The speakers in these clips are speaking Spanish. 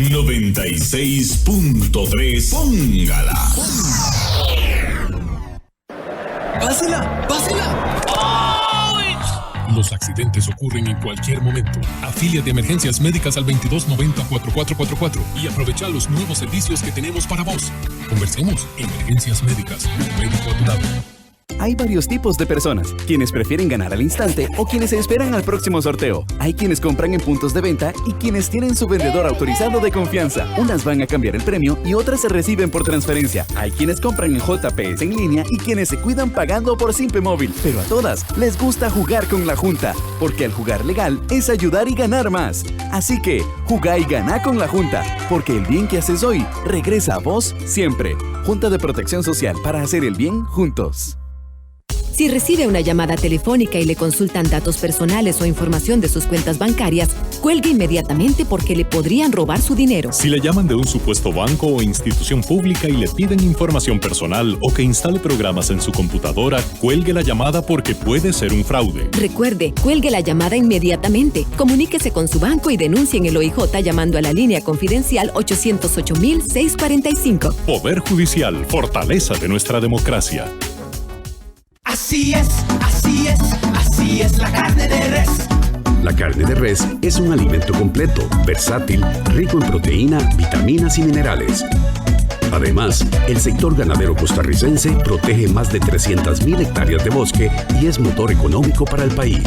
96.3. Póngala. ¡Pásela! ¡Pásela! Los accidentes ocurren en cualquier momento. Afíliate a Emergencias Médicas al 2290-4444 y aprovecha los nuevos servicios que tenemos para vos. Conversemos. Emergencias Médicas. Un médico a tu lado. Hay varios tipos de personas, quienes prefieren ganar al instante o quienes se esperan al próximo sorteo. Hay quienes compran en puntos de venta y quienes tienen su vendedor autorizado de confianza. Unas van a cambiar el premio y otras se reciben por transferencia. Hay quienes compran en JPS en línea y quienes se cuidan pagando por Simpe Móvil. Pero a todas les gusta jugar con la Junta, porque al jugar legal es ayudar y ganar más. Así que, jugá y ganá con la Junta, porque el bien que haces hoy regresa a vos siempre. Junta de Protección Social, para hacer el bien juntos. Si recibe una llamada telefónica y le consultan datos personales o información de sus cuentas bancarias, cuelgue inmediatamente porque le podrían robar su dinero. Si le llaman de un supuesto banco o institución pública y le piden información personal o que instale programas en su computadora, cuelgue la llamada porque puede ser un fraude. Recuerde, cuelgue la llamada inmediatamente. Comuníquese con su banco y denuncie en el OIJ llamando a la línea confidencial 808-645. Poder Judicial, fortaleza de nuestra democracia. Así es, así es, así es la carne de res. La carne de res es un alimento completo, versátil, rico en proteína, vitaminas y minerales. Además, el sector ganadero costarricense protege más de 300.000 hectáreas de bosque y es motor económico para el país.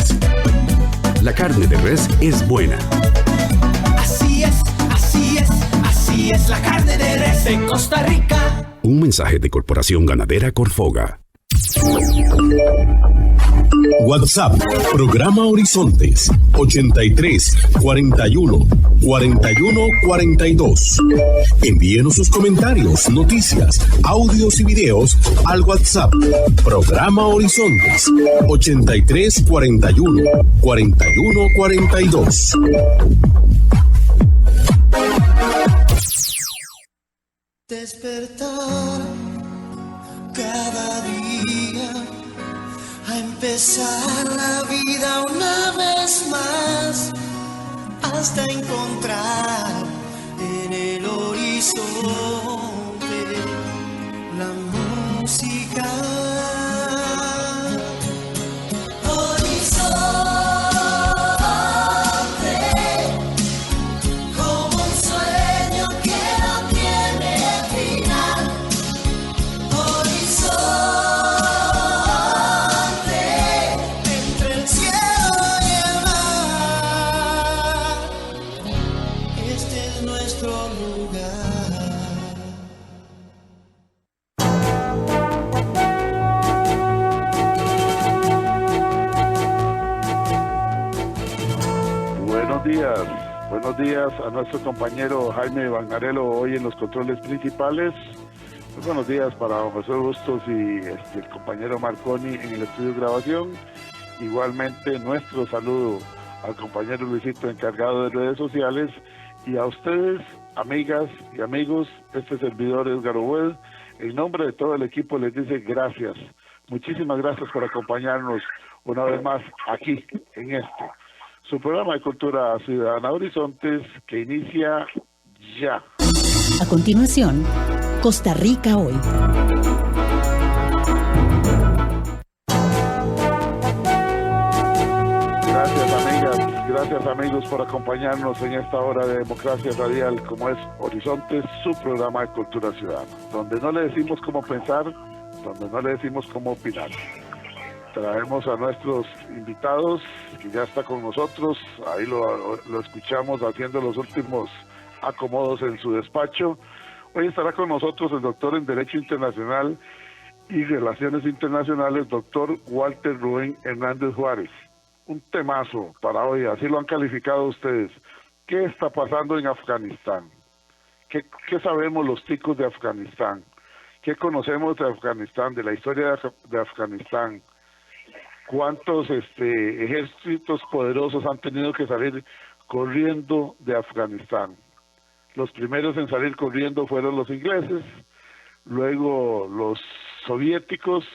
La carne de res es buena. Así es, así es, así es la carne de res de Costa Rica. Un mensaje de Corporación Ganadera Corfoga. WhatsApp, programa Horizontes, 83 41 41 42. Envíenos sus comentarios, noticias, audios y videos al WhatsApp, programa Horizontes, 83 41 41 42. Despertar cada día, a empezar la vida una vez más, hasta encontrar en el horizonte la música. Buenos días a nuestro compañero Jaime Bangarello hoy en los controles principales. Muy buenos días para José Bustos y el compañero Marconi en el estudio de grabación. Igualmente nuestro saludo al compañero Luisito encargado de redes sociales y a ustedes, amigas y amigos, este servidor Edgar Obed, en nombre de todo el equipo les dice gracias. Muchísimas gracias por acompañarnos una vez más aquí en su programa de Cultura Ciudadana Horizontes, que inicia ya. A continuación, Costa Rica Hoy. Gracias, amigas, gracias, amigos, por acompañarnos en esta hora de Democracia Radial, como es Horizontes, su programa de Cultura Ciudadana, donde no le decimos cómo pensar, donde no le decimos cómo opinar. Traemos a nuestros invitados, que ya está con nosotros, ahí lo escuchamos haciendo los últimos acomodos en su despacho. Hoy estará con nosotros el doctor en Derecho Internacional y Relaciones Internacionales, doctor Walter Rubén Hernández Juárez. Un temazo para hoy, así lo han calificado ustedes. ¿Qué está pasando en Afganistán? ¿Qué sabemos los ticos de Afganistán? ¿Qué conocemos de Afganistán, de la historia de Afganistán? ¿Cuántos ejércitos poderosos han tenido que salir corriendo de Afganistán? Los primeros en salir corriendo fueron los ingleses, luego los soviéticos,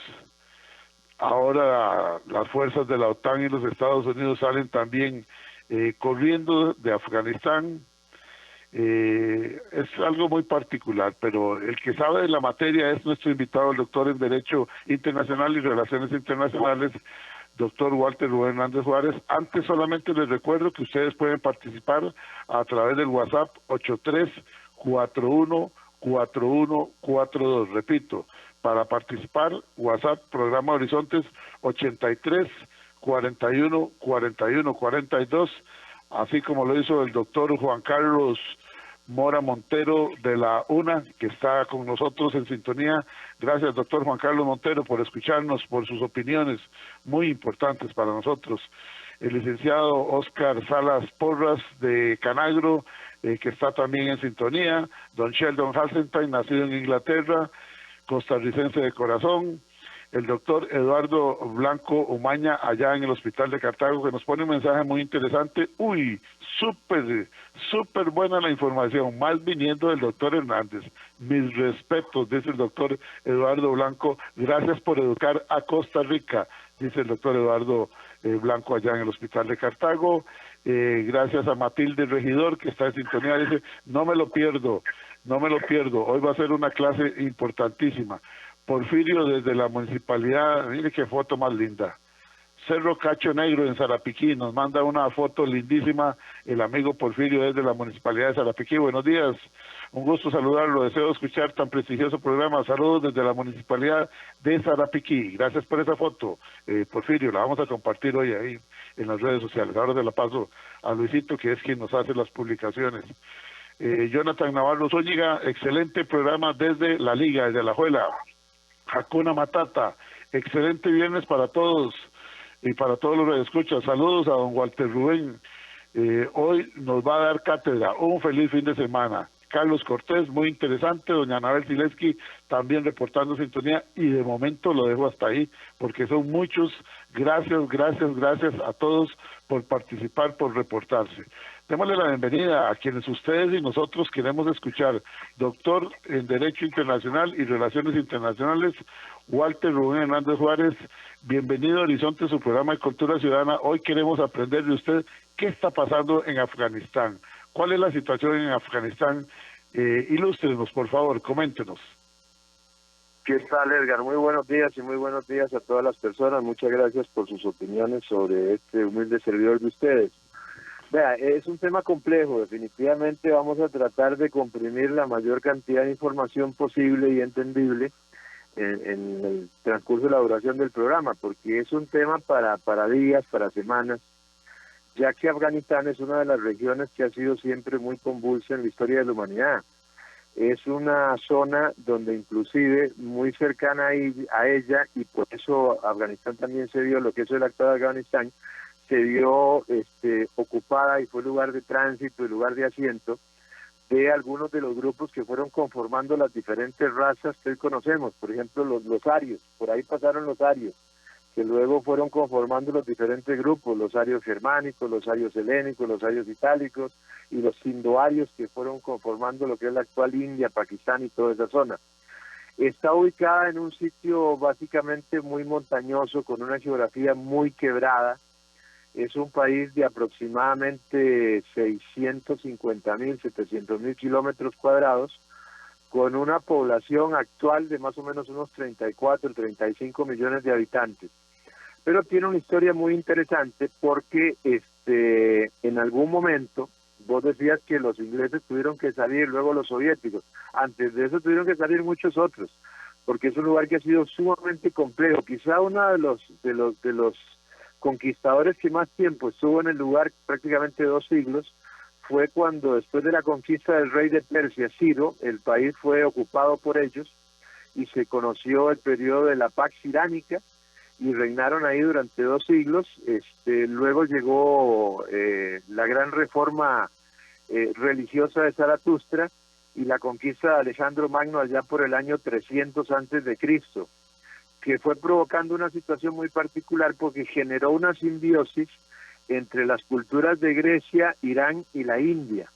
ahora las fuerzas de la OTAN y los Estados Unidos salen también corriendo de Afganistán. Es algo muy particular, pero el que sabe de la materia es nuestro invitado, el doctor en Derecho Internacional y Relaciones Internacionales, doctor Walter Rubén Hernández Juárez. Antes solamente les recuerdo que ustedes pueden participar a través del WhatsApp 83414142. Repito, para participar, WhatsApp, Programa Horizontes 83414142, así como lo hizo el doctor Juan Carlos Mora Montero de la UNA, que está con nosotros en sintonía. Gracias, doctor Juan Carlos Montero, por escucharnos, por sus opiniones muy importantes para nosotros. El licenciado Oscar Salas Porras de Canagro, que está también en sintonía. Don Sheldon Halstenstein, nacido en Inglaterra, costarricense de corazón. El doctor Eduardo Blanco Umaña, allá en el Hospital de Cartago, que nos pone un mensaje muy interesante. Uy, súper buena la información, más viniendo del doctor Hernández. Mis respetos, dice el doctor Eduardo Blanco. Gracias por educar a Costa Rica, dice el doctor Eduardo Blanco, allá en el Hospital de Cartago. Gracias a Matilde Regidor, que está en sintonía, dice, no me lo pierdo, hoy va a ser una clase importantísima. Porfirio desde la municipalidad, mire qué foto más linda. Cerro Cacho Negro en Sarapiquí, nos manda una foto lindísima el amigo Porfirio desde la municipalidad de Sarapiquí. Buenos días, un gusto saludarlo, deseo escuchar tan prestigioso programa. Saludos desde la municipalidad de Sarapiquí. Gracias por esa foto, Porfirio, la vamos a compartir hoy ahí en las redes sociales. Ahora se la paso a Luisito, que es quien nos hace las publicaciones. Jonathan Navarro Zúñiga, excelente programa desde la Liga, desde La Juela. Hakuna Matata, excelente viernes para todos y para todos los que escuchan. Saludos a don Walter Rubén, hoy nos va a dar cátedra, un feliz fin de semana. Carlos Cortés, muy interesante. Doña Anabel Sileski también reportando sintonía, y de momento lo dejo hasta ahí porque son muchos. Gracias a todos por participar, por reportarse. Démosle la bienvenida a quienes ustedes y nosotros queremos escuchar. Doctor en Derecho Internacional y Relaciones Internacionales, Walter Rubén Hernández Juárez. Bienvenido a Horizonte, su programa de Cultura Ciudadana. Hoy queremos aprender de usted qué está pasando en Afganistán. ¿Cuál es la situación en Afganistán? Ilústrenos, por favor, coméntenos. ¿Qué tal, Edgar? Muy buenos días y muy buenos días a todas las personas. Muchas gracias por sus opiniones sobre este humilde servidor de ustedes. Vea, es un tema complejo. Definitivamente vamos a tratar de comprimir la mayor cantidad de información posible y entendible en el transcurso de la duración del programa, porque es un tema para días, para semanas, ya que Afganistán es una de las regiones que ha sido siempre muy convulsa en la historia de la humanidad. Es una zona donde inclusive muy cercana a ella, y por eso Afganistán también se vio, lo que es el actual Afganistán, se vio ocupada y fue lugar de tránsito y lugar de asiento de algunos de los grupos que fueron conformando las diferentes razas que hoy conocemos. Por ejemplo, los arios, por ahí pasaron los arios, que luego fueron conformando los diferentes grupos, los arios germánicos, los arios helénicos, los arios itálicos y los indoarios, que fueron conformando lo que es la actual India, Pakistán y toda esa zona. Está ubicada en un sitio básicamente muy montañoso, con una geografía muy quebrada. Es un país de aproximadamente 650.000, 700.000 kilómetros cuadrados, con una población actual de más o menos unos 34, 35 millones de habitantes. Pero tiene una historia muy interesante porque en algún momento, vos decías que los ingleses tuvieron que salir, luego los soviéticos. Antes de eso tuvieron que salir muchos otros, porque es un lugar que ha sido sumamente complejo. Quizá uno de los conquistadores que más tiempo estuvo en el lugar, prácticamente 2 siglos, fue cuando, después de la conquista del rey de Persia, Ciro, el país fue ocupado por ellos y se conoció el periodo de la Pax Iránica, y reinaron ahí durante 2 siglos. Luego llegó la gran reforma religiosa de Zaratustra y la conquista de Alejandro Magno allá por el año 300 antes de Cristo, que fue provocando una situación muy particular porque generó una simbiosis entre las culturas de Grecia, Irán y la India.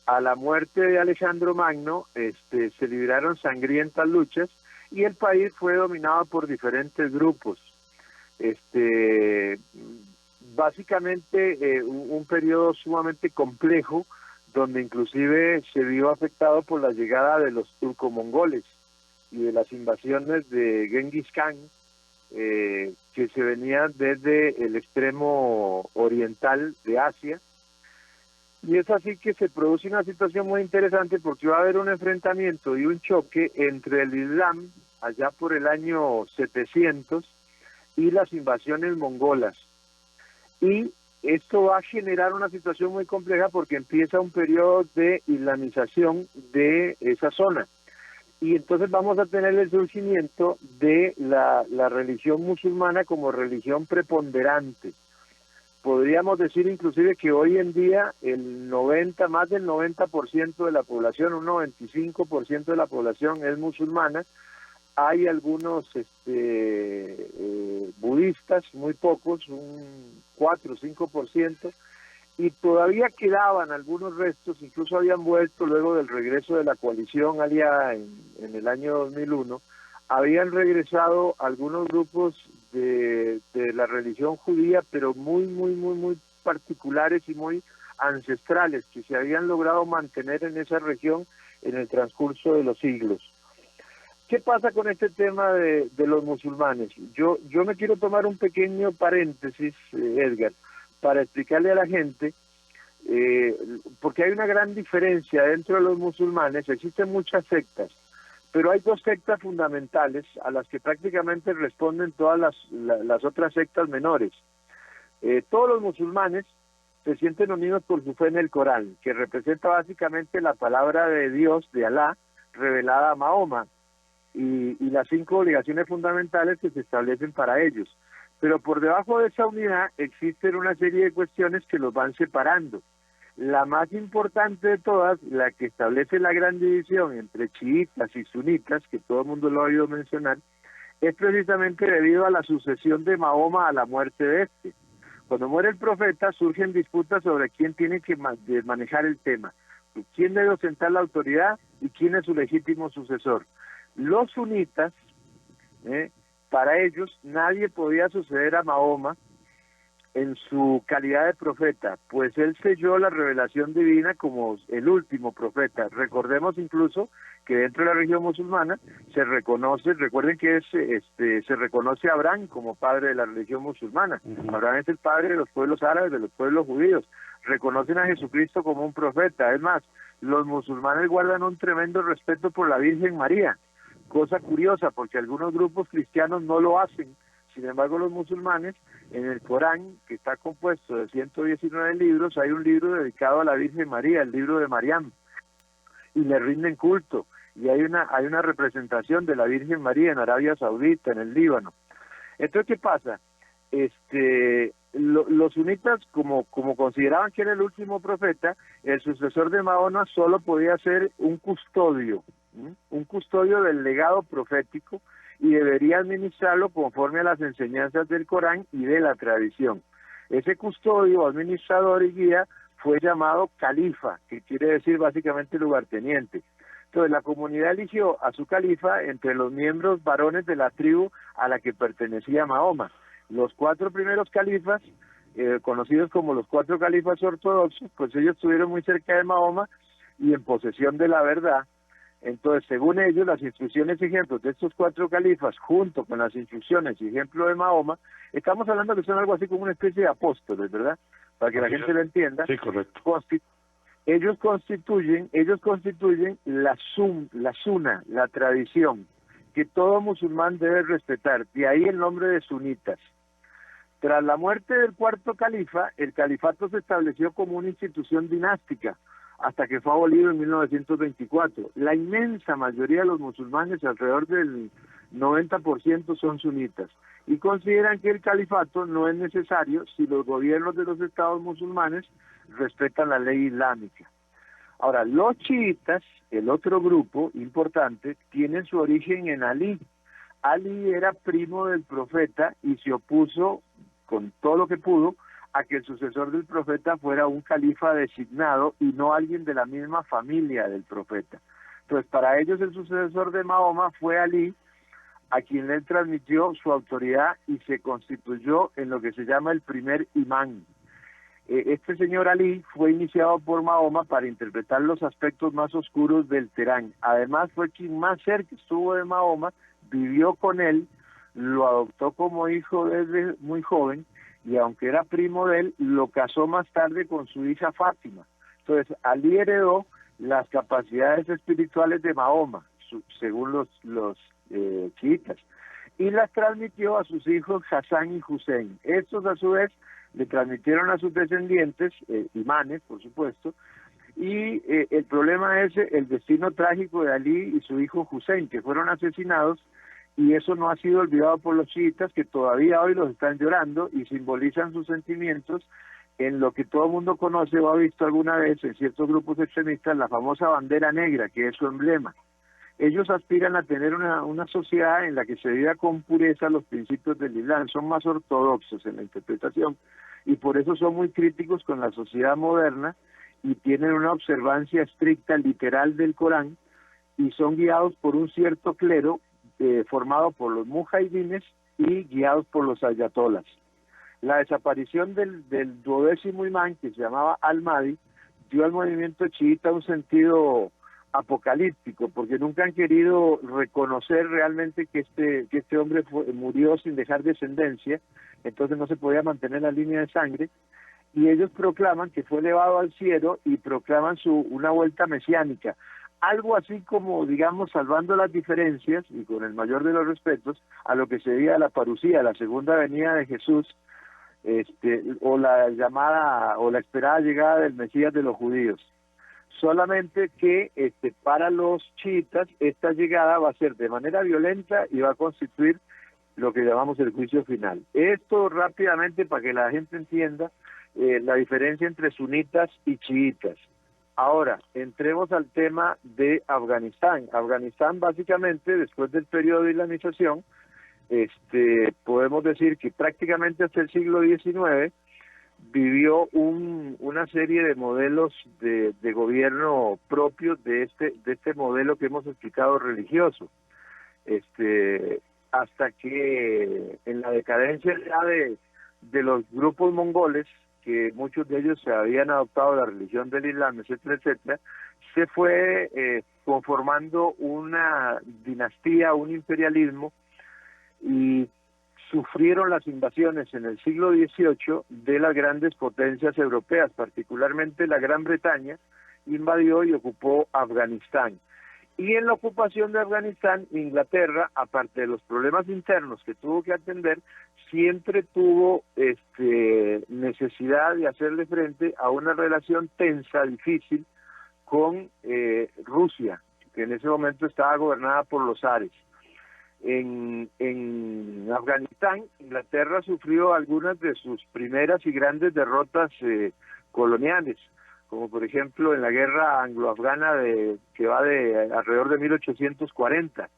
A la muerte de Alejandro Magno se libraron sangrientas luchas y el país fue dominado por diferentes grupos. Básicamente un periodo sumamente complejo, donde inclusive se vio afectado por la llegada de los turcomongoles y de las invasiones de Genghis Khan, que se venían desde el extremo oriental de Asia. Y es así que se produce una situación muy interesante, porque va a haber un enfrentamiento y un choque entre el Islam, allá por el año 700, y las invasiones mongolas. Y esto va a generar una situación muy compleja, porque empieza un periodo de islamización de esa zona. Y entonces vamos a tener el surgimiento de la religión musulmana como religión preponderante. Podríamos decir inclusive que hoy en día más del 90% de la población, un 95% de la población es musulmana. Hay algunos budistas, muy pocos, un 4 o 5%, y todavía quedaban algunos restos, incluso habían vuelto luego del regreso de la coalición aliada en el año 2001, habían regresado algunos grupos de la religión judía, pero muy particulares y muy ancestrales, que se habían logrado mantener en esa región en el transcurso de los siglos. ¿Qué pasa con este tema de los musulmanes? Yo me quiero tomar un pequeño paréntesis, Edgar, para explicarle a la gente, porque hay una gran diferencia dentro de los musulmanes. Existen muchas sectas, pero hay dos sectas fundamentales a las que prácticamente responden todas las otras sectas menores. Todos los musulmanes se sienten unidos por su fe en el Corán, que representa básicamente la palabra de Dios, de Alá, revelada a Mahoma, y las 5 obligaciones fundamentales que se establecen para ellos. Pero por debajo de esa unidad existen una serie de cuestiones que los van separando. La más importante de todas, la que establece la gran división entre chiitas y sunitas, que todo el mundo lo ha oído mencionar, es precisamente debido a la sucesión de Mahoma a la muerte de este. Cuando muere el profeta, surgen disputas sobre quién tiene que manejar el tema, quién debe ostentar la autoridad y quién es su legítimo sucesor. Los sunitas, para ellos nadie podía suceder a Mahoma en su calidad de profeta, pues él selló la revelación divina como el último profeta. Recordemos incluso que dentro de la religión musulmana se reconoce, recuerden que se reconoce a Abraham como padre de la religión musulmana. Abraham es el padre de los pueblos árabes, de los pueblos judíos. Reconocen a Jesucristo como un profeta. Es más, los musulmanes guardan un tremendo respeto por la Virgen María. Cosa curiosa, porque algunos grupos cristianos no lo hacen. Sin embargo, los musulmanes, en el Corán, que está compuesto de 119 libros, hay un libro dedicado a la Virgen María, el libro de Mariam, y le rinden culto. Y hay una representación de la Virgen María en Arabia Saudita, en el Líbano. Entonces, ¿qué pasa? Los sunitas, como consideraban que era el último profeta, el sucesor de Mahoma solo podía ser un custodio del legado profético, y debería administrarlo conforme a las enseñanzas del Corán y de la tradición. Ese custodio, administrador y guía fue llamado califa, que quiere decir básicamente lugarteniente. Entonces la comunidad eligió a su califa entre los miembros varones de la tribu a la que pertenecía Mahoma. Los 4 primeros califas, conocidos como los 4 califas ortodoxos, pues ellos estuvieron muy cerca de Mahoma y en posesión de la verdad. Entonces, según ellos, las instrucciones y ejemplos de estos 4 califas, junto con las instrucciones y ejemplos de Mahoma, estamos hablando que son algo así como una especie de apóstoles, ¿verdad? Para que la gente lo entienda. Sí, correcto. Ellos constituyen la suna, la tradición, que todo musulmán debe respetar. De ahí el nombre de sunitas. Tras la muerte del 4º califa, el califato se estableció como una institución dinástica, hasta que fue abolido en 1924. La inmensa mayoría de los musulmanes, alrededor del 90%, son sunitas, y consideran que el califato no es necesario si los gobiernos de los estados musulmanes respetan la ley islámica. Ahora, los chiitas, el otro grupo importante, tienen su origen en Ali. Ali era primo del profeta y se opuso con todo lo que pudo a que el sucesor del profeta fuera un califa designado y no alguien de la misma familia del profeta. Entonces, para ellos el sucesor de Mahoma fue Ali, a quien le transmitió su autoridad y se constituyó en lo que se llama el primer imán. este señor Ali fue iniciado por Mahoma para interpretar los aspectos más oscuros del Terán. Además fue quien más cerca estuvo de Mahoma, vivió con él, lo adoptó como hijo desde muy joven, y aunque era primo de él, lo casó más tarde con su hija Fátima. Entonces, Ali heredó las capacidades espirituales de Mahoma, según los chiitas, y las transmitió a sus hijos Hassan y Hussein. Estos, a su vez, le transmitieron a sus descendientes, imanes, por supuesto, y el problema es el destino trágico de Ali y su hijo Hussein, que fueron asesinados, y eso no ha sido olvidado por los chiitas, que todavía hoy los están llorando y simbolizan sus sentimientos en lo que todo el mundo conoce o ha visto alguna vez en ciertos grupos extremistas, la famosa bandera negra, que es su emblema. Ellos aspiran a tener una sociedad en la que se viva con pureza los principios del Islam, son más ortodoxos en la interpretación, y por eso son muy críticos con la sociedad moderna, y tienen una observancia estricta, literal del Corán, y son guiados por un cierto clero, formado por los mujahidines y guiados por los ayatolas. La desaparición del 12º imán, que se llamaba Al-Mahdi, dio al movimiento chiita un sentido apocalíptico, porque nunca han querido reconocer realmente que este hombre murió sin dejar descendencia, entonces no se podía mantener la línea de sangre, y ellos proclaman que fue elevado al cielo y proclaman una vuelta mesiánica. Algo así como, digamos, salvando las diferencias y con el mayor de los respetos a lo que sería la parucía, la segunda venida de Jesús, o la llamada o la esperada llegada del Mesías de los judíos. Solamente que para los chiitas esta llegada va a ser de manera violenta y va a constituir lo que llamamos el juicio final. Esto rápidamente para que la gente entienda la diferencia entre sunitas y chiitas. Ahora, entremos al tema de Afganistán. Afganistán, básicamente, después del periodo de islamización, podemos decir que prácticamente hasta el siglo XIX vivió una serie de modelos de gobierno propios de este modelo que hemos explicado religioso. Hasta que en la decadencia ya de los grupos mongoles, que muchos de ellos se habían adoptado la religión del Islam, etcétera, etcétera, se fue conformando una dinastía, un imperialismo, y sufrieron las invasiones en el siglo XVIII de las grandes potencias europeas, particularmente la Gran Bretaña, invadió y ocupó Afganistán. Y en la ocupación de Afganistán, Inglaterra, aparte de los problemas internos que tuvo que atender, siempre tuvo necesidad de hacerle frente a una relación tensa, difícil, con Rusia, que en ese momento estaba gobernada por los zares. En Afganistán, Inglaterra sufrió algunas de sus primeras y grandes derrotas coloniales, como por ejemplo en la guerra anglo-afgana que va de alrededor de 1840.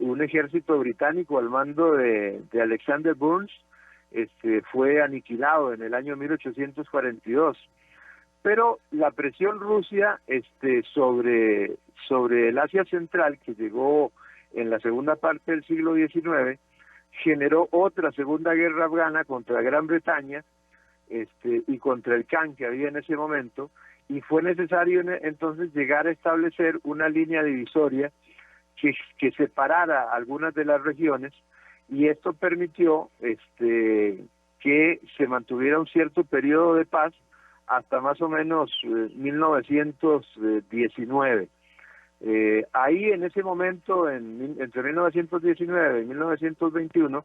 Un ejército británico al mando de Alexander Burnes fue aniquilado en el año 1842. Pero la presión Rusia sobre el Asia Central, que llegó en la segunda parte del siglo XIX, generó otra segunda guerra afgana contra Gran Bretaña y contra el Khan que había en ese momento, y fue necesario entonces llegar a establecer una línea divisoria que separara algunas de las regiones, y esto permitió que se mantuviera un cierto periodo de paz hasta más o menos 1919. Ahí en ese momento, entre 1919 y 1921,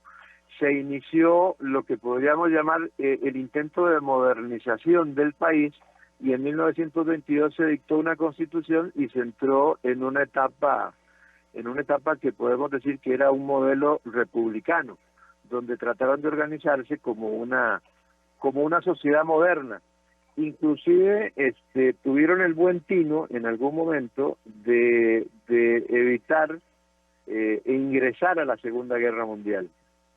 se inició lo que podríamos llamar el intento de modernización del país, y en 1922 se dictó una constitución y se entró en una etapa que podemos decir que era un modelo republicano, donde trataron de organizarse como una sociedad moderna. Inclusive tuvieron el buen tino en algún momento de evitar ingresar a la Segunda Guerra Mundial,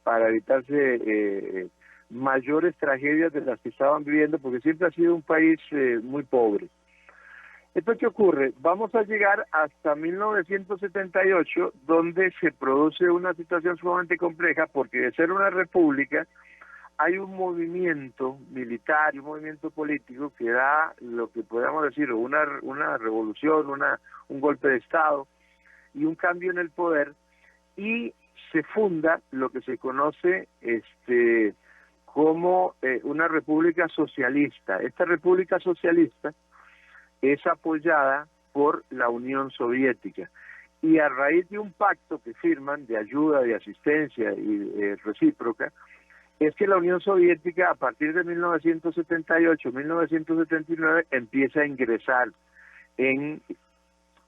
para evitarse mayores tragedias de las que estaban viviendo, porque siempre ha sido un país muy pobre. ¿Esto qué ocurre? Vamos a llegar hasta 1978, donde se produce una situación sumamente compleja, porque de ser una república hay un movimiento militar y un movimiento político que da lo que podemos decir una revolución, un golpe de Estado y un cambio en el poder, y se funda lo que se conoce como una república socialista. Esta república socialista es apoyada por la Unión Soviética, y a raíz de un pacto que firman de ayuda, de asistencia y recíproca, es que la Unión Soviética a partir de 1978-1979 empieza a ingresar en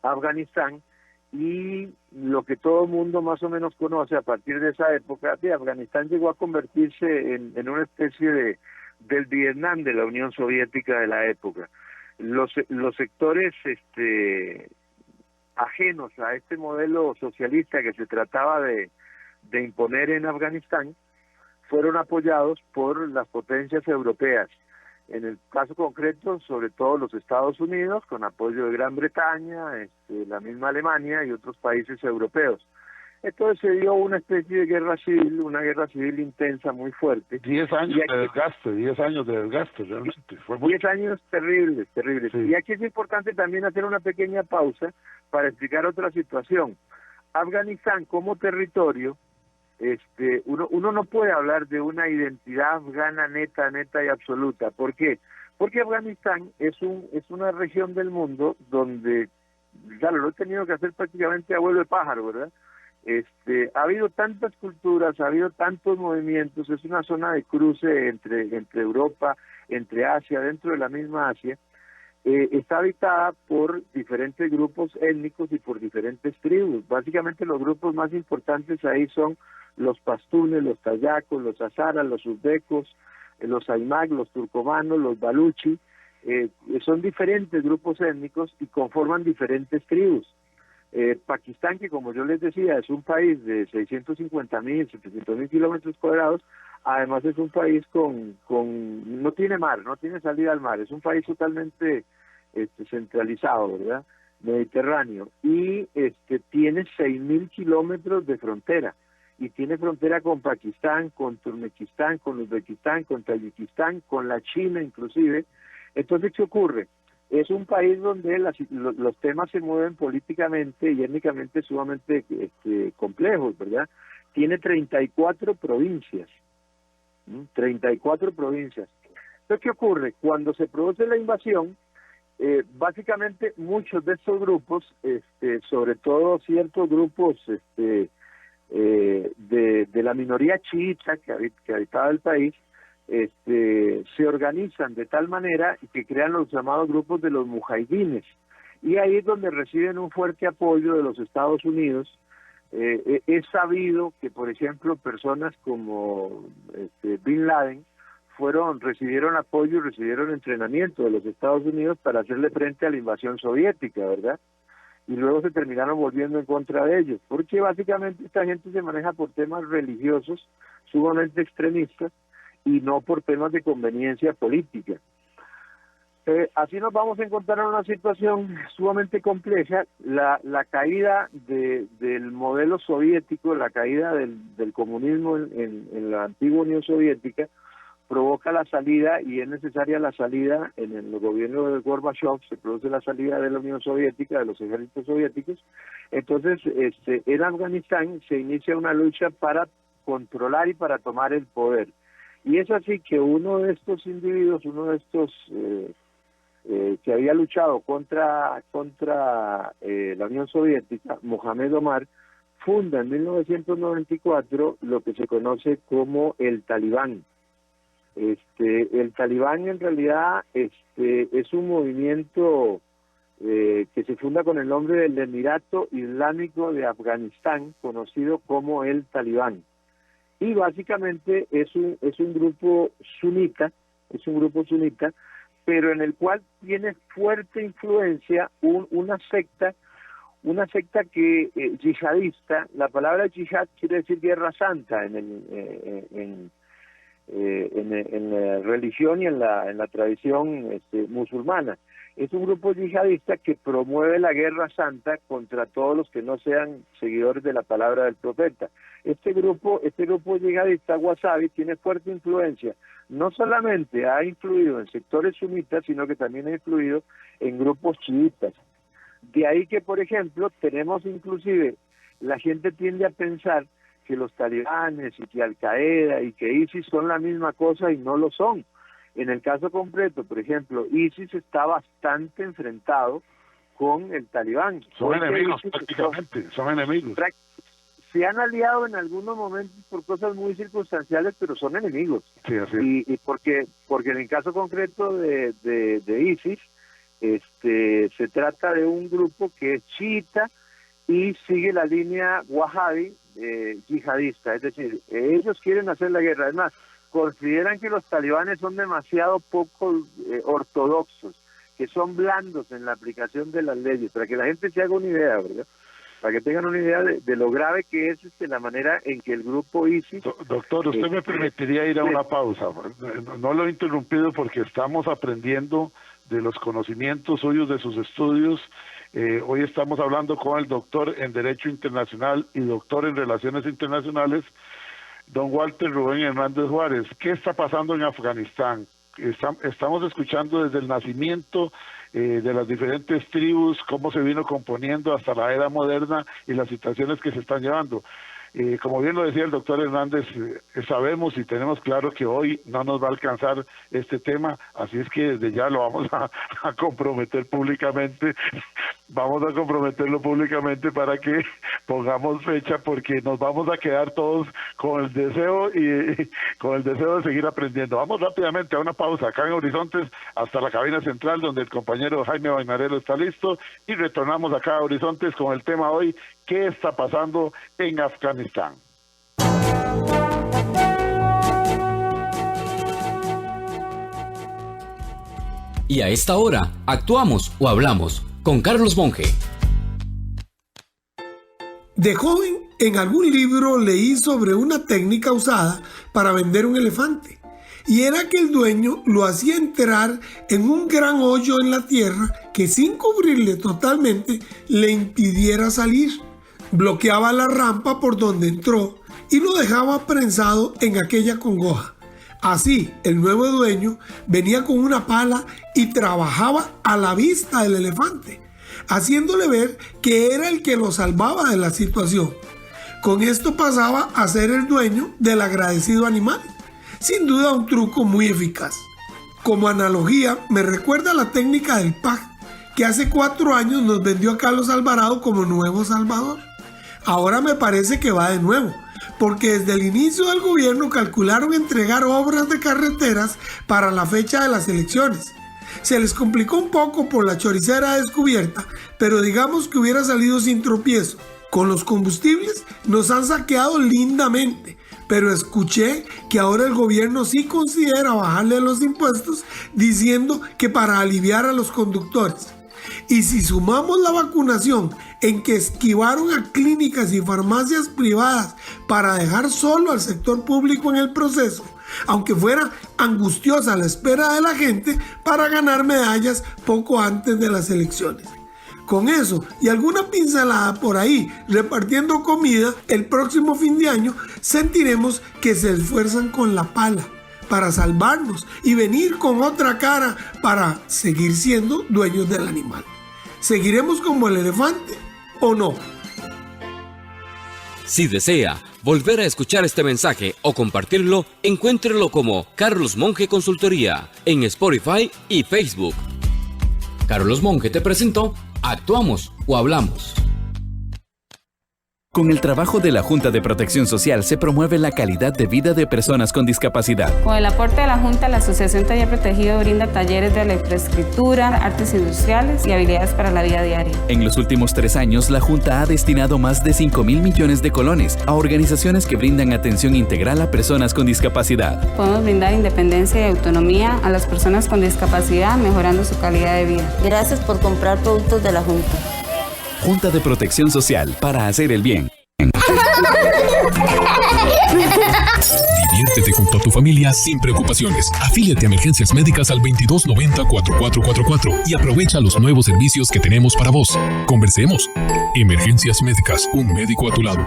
Afganistán, y lo que todo el mundo más o menos conoce a partir de esa época, de Afganistán llegó a convertirse en una especie del Vietnam de la Unión Soviética de la época. Los sectores ajenos a este modelo socialista que se trataba de imponer en Afganistán fueron apoyados por las potencias europeas. En el caso concreto, sobre todo los Estados Unidos, con apoyo de Gran Bretaña, la misma Alemania y otros países europeos. Entonces se dio una especie de guerra civil, una guerra civil intensa, muy fuerte. 10 años de desgaste, 10 años de desgaste, realmente. Fue 10 años terribles. Sí. Y aquí es importante también hacer una pequeña pausa para explicar otra situación. Afganistán como territorio, uno no puede hablar de una identidad afgana neta y absoluta. ¿Por qué? Porque Afganistán es una región del mundo donde, ya lo he tenido que hacer prácticamente a vuelo de pájaro, ¿verdad? Ha habido tantas culturas, ha habido tantos movimientos, es una zona de cruce entre Europa, entre Asia, dentro de la misma Asia. Está habitada por diferentes grupos étnicos y por diferentes tribus. Básicamente los grupos más importantes ahí son los pastunes, los tayacos, los hazaras, los uzbecos, los aymak, los turcomanos, los baluchi. Son diferentes grupos étnicos y conforman diferentes tribus. Pakistán, que como yo les decía, es un país de 650.000, 700.000 kilómetros cuadrados, además es un país no tiene mar, no tiene salida al mar, es un país totalmente centralizado, ¿verdad? Mediterráneo, y tiene 6.000 kilómetros de frontera, y tiene frontera con Pakistán, con Turkmenistán, con Uzbekistán, con Tayikistán, con la China inclusive. Entonces, ¿qué ocurre? Es un país donde los temas se mueven políticamente y étnicamente sumamente complejos, ¿verdad? Tiene 34 provincias. 34 provincias. Entonces, ¿qué ocurre? Cuando se produce la invasión, básicamente muchos de estos grupos, sobre todo ciertos grupos de la minoría chiita que habitaba el país, se organizan de tal manera que crean los llamados grupos de los mujahidines, y ahí es donde reciben un fuerte apoyo de los Estados Unidos. Es sabido que, por ejemplo, personas como Bin Laden recibieron apoyo y recibieron entrenamiento de los Estados Unidos para hacerle frente a la invasión soviética, ¿verdad? Y luego se terminaron volviendo en contra de ellos, porque básicamente esta gente se maneja por temas religiosos sumamente extremistas y no por temas de conveniencia política. Así nos vamos a encontrar en una situación sumamente compleja. La caída del modelo soviético, la caída del comunismo en la antigua Unión Soviética, provoca la salida, y es necesaria la salida en el gobierno de Gorbachev, se produce la salida de la Unión Soviética, de los ejércitos soviéticos. Entonces, en Afganistán se inicia una lucha para controlar y para tomar el poder. Y es así que uno de estos individuos, uno de estos que había luchado contra la Unión Soviética, Mohamed Omar, funda en 1994 lo que se conoce como el Talibán. El Talibán en realidad es un movimiento que se funda con el nombre del Emirato Islámico de Afganistán, conocido como el Talibán. Y básicamente es un grupo sunita, pero en el cual tiene fuerte influencia una secta que yihadista. La palabra yihad quiere decir guerra santa en la religión y en la tradición musulmana. es un grupo yihadista que promueve la guerra santa contra todos los que no sean seguidores de la palabra del profeta. Este grupo yihadista Wasabi tiene fuerte influencia, no solamente ha influido en sectores sunitas, sino que también ha influido en grupos chiitas. De ahí que, por ejemplo, tenemos inclusive, la gente tiende a pensar que los talibanes y que Al-Qaeda y que ISIS son la misma cosa y no lo son. En el caso concreto, por ejemplo, ISIS está bastante enfrentado con el talibán. Son enemigos prácticamente, son enemigos. Se han aliado en algunos momentos por cosas muy circunstanciales, pero son enemigos. Sí, así. Y porque en el caso concreto de ISIS, se trata de un grupo que es chiita y sigue la línea wahhabi yihadista, es decir, ellos quieren hacer la guerra. Además, consideran que los talibanes son demasiado poco ortodoxos, que son blandos en la aplicación de las leyes, para que la gente se haga una idea, ¿verdad? Para que tengan una idea de lo grave que es la manera en que el grupo ISIS... Doctor, usted me permitiría ir a una pausa. No lo he interrumpido porque estamos aprendiendo de los conocimientos suyos, de sus estudios. Hoy estamos hablando con el doctor en Derecho Internacional y doctor en Relaciones Internacionales, don Walter Rubén Hernández Juárez. ¿Qué está pasando en Afganistán? Estamos escuchando desde el nacimiento de las diferentes tribus, cómo se vino componiendo hasta la era moderna y las situaciones que se están llevando. Como bien lo decía el doctor Hernández, sabemos y tenemos claro que hoy no nos va a alcanzar este tema, así es que desde ya lo vamos a comprometer públicamente. Vamos a comprometerlo públicamente para que pongamos fecha, porque nos vamos a quedar todos con el deseo de seguir aprendiendo. Vamos rápidamente a una pausa acá en Horizontes hasta la cabina central, donde el compañero Jaime Bainarello está listo, y retornamos acá a Horizontes con el tema hoy: ¿qué está pasando en Afganistán? Y a esta hora, actuamos o hablamos con Carlos Monge. De joven, en algún libro leí sobre una técnica usada para vender un elefante, y era que el dueño lo hacía entrar en un gran hoyo en la tierra que, sin cubrirle totalmente, le impidiera salir. Bloqueaba la rampa por donde entró y lo dejaba prensado en aquella congoja. Así, el nuevo dueño venía con una pala y trabajaba a la vista del elefante, haciéndole ver que era el que lo salvaba de la situación. Con esto pasaba a ser el dueño del agradecido animal. Sin duda, un truco muy eficaz. Como analogía, me recuerda la técnica del PAC, que hace 4 años nos vendió a Carlos Alvarado como nuevo Salvador. Ahora me parece que va de nuevo, porque desde el inicio del gobierno calcularon entregar obras de carreteras para la fecha de las elecciones. Se les complicó un poco por la choricera descubierta, pero digamos que hubiera salido sin tropiezo. Con los combustibles nos han saqueado lindamente, pero escuché que ahora el gobierno sí considera bajarle los impuestos, diciendo que para aliviar a los conductores. Y si sumamos la vacunación, en que esquivaron a clínicas y farmacias privadas para dejar solo al sector público en el proceso, aunque fuera angustiosa la espera de la gente para ganar medallas poco antes de las elecciones. Con eso y alguna pincelada por ahí repartiendo comida, el próximo fin de año sentiremos que se esfuerzan con la pala para salvarnos y venir con otra cara para seguir siendo dueños del animal. ¿Seguiremos como el elefante o no? Si desea volver a escuchar este mensaje o compartirlo, encuéntrelo como Carlos Monge Consultoría en Spotify y Facebook. Carlos Monge te presentó Actuamos o Hablamos. Con el trabajo de la Junta de Protección Social se promueve la calidad de vida de personas con discapacidad. Con el aporte de la Junta, la Asociación Taller Protegido brinda talleres de electroescritura, artes industriales y habilidades para la vida diaria. En los últimos 3 años, la Junta ha destinado más de 5.000 millones de colones a organizaciones que brindan atención integral a personas con discapacidad. Podemos brindar independencia y autonomía a las personas con discapacidad, mejorando su calidad de vida. Gracias por comprar productos de la Junta. Junta de Protección Social, para hacer el bien. Diviértete junto a tu familia sin preocupaciones. Afíliate a Emergencias Médicas al 2290-4444 y aprovecha los nuevos servicios que tenemos para vos. Conversemos. Emergencias Médicas, un médico a tu lado.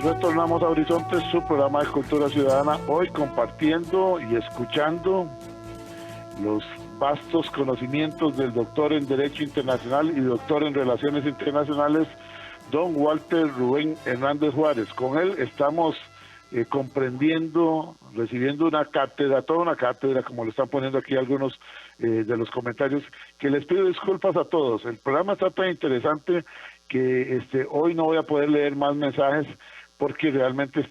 Retornamos a Horizontes, su programa de Cultura Ciudadana, hoy compartiendo y escuchando los vastos conocimientos del doctor en Derecho Internacional y doctor en Relaciones Internacionales, don Walter Rubén Hernández Juárez. Con él estamos comprendiendo, recibiendo una cátedra, toda una cátedra, como lo están poniendo aquí algunos de los comentarios, que les pido disculpas a todos. El programa está tan interesante que hoy no voy a poder leer más mensajes, porque realmente